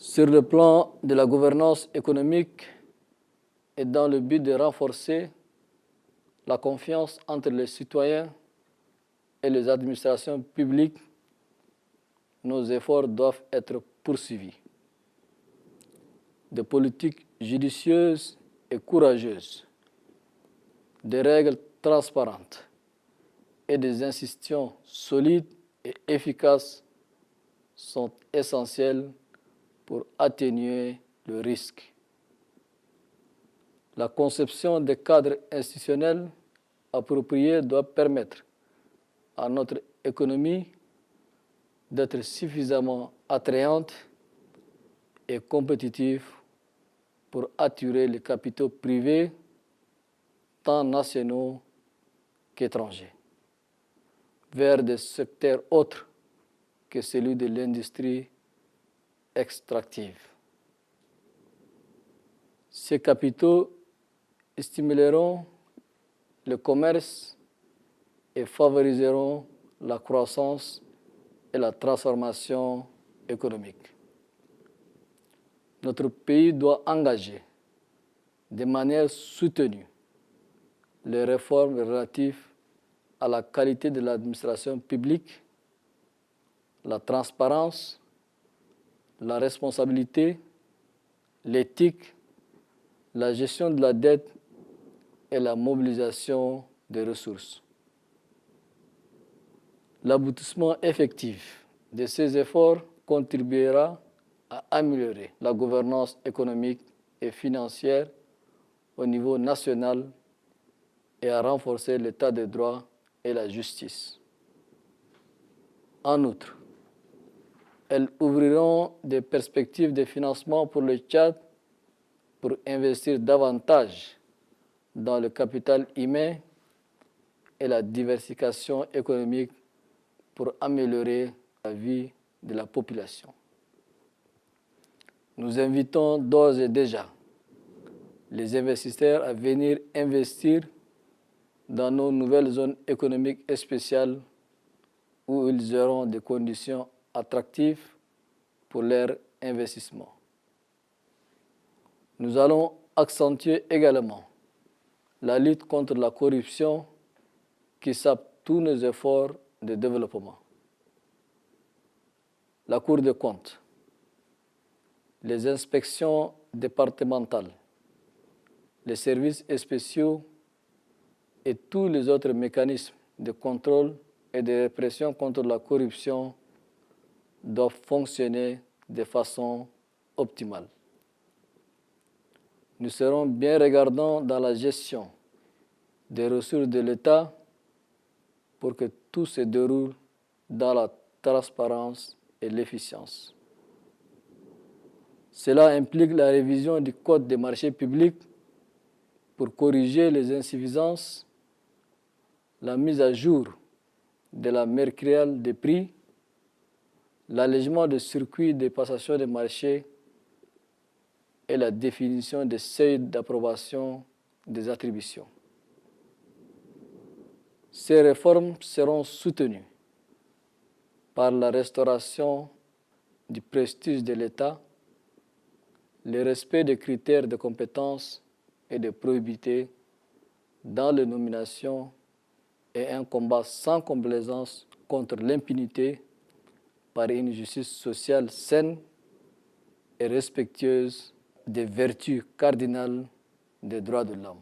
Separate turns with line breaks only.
Sur le plan de la gouvernance économique et dans le but de renforcer la confiance entre les citoyens et les administrations publiques, nos efforts doivent être poursuivis. Des politiques judicieuses et courageuses, des règles transparentes et des institutions solides et efficaces sont essentielles pour atténuer le risque. La conception des cadres institutionnels appropriés doit permettre à notre économie d'être suffisamment attrayante et compétitive pour attirer les capitaux privés, tant nationaux qu'étrangers, vers des secteurs autres que celui de l'industrie extractive. Ces capitaux stimuleront le commerce et favoriseront la croissance et la transformation économique. Notre pays doit engager de manière soutenue les réformes relatives à la qualité de l'administration publique, la transparence, la responsabilité, l'éthique, la gestion de la dette et la mobilisation des ressources. L'aboutissement effectif de ces efforts contribuera à améliorer la gouvernance économique et financière au niveau national et à renforcer l'état de droit et la justice. En outre, elles ouvriront des perspectives de financement pour le Tchad pour investir davantage dans le capital humain et la diversification économique pour améliorer la vie de la population. Nous invitons d'ores et déjà les investisseurs à venir investir dans nos nouvelles zones économiques spéciales où ils auront des conditions attractives pour leur investissement. Nous allons accentuer également la lutte contre la corruption qui sape tous nos efforts de développement. La Cour des comptes, les inspections départementales, les services spéciaux et tous les autres mécanismes de contrôle et de répression contre la corruption doivent fonctionner de façon optimale. Nous serons bien regardants dans la gestion des ressources de l'État pour que tout se déroule dans la transparence et l'efficience. Cela implique la révision du Code des marchés publics pour corriger les insuffisances, la mise à jour de la mercuriale des prix, l'allègement des circuits de passation des marchés et la définition des seuils d'approbation des attributions. Ces réformes seront soutenues par la restauration du prestige de l'État, le respect des critères de compétence et de probité dans les nominations et un combat sans complaisance contre l'impunité par une justice sociale saine et respectueuse des vertus cardinales des droits de l'homme.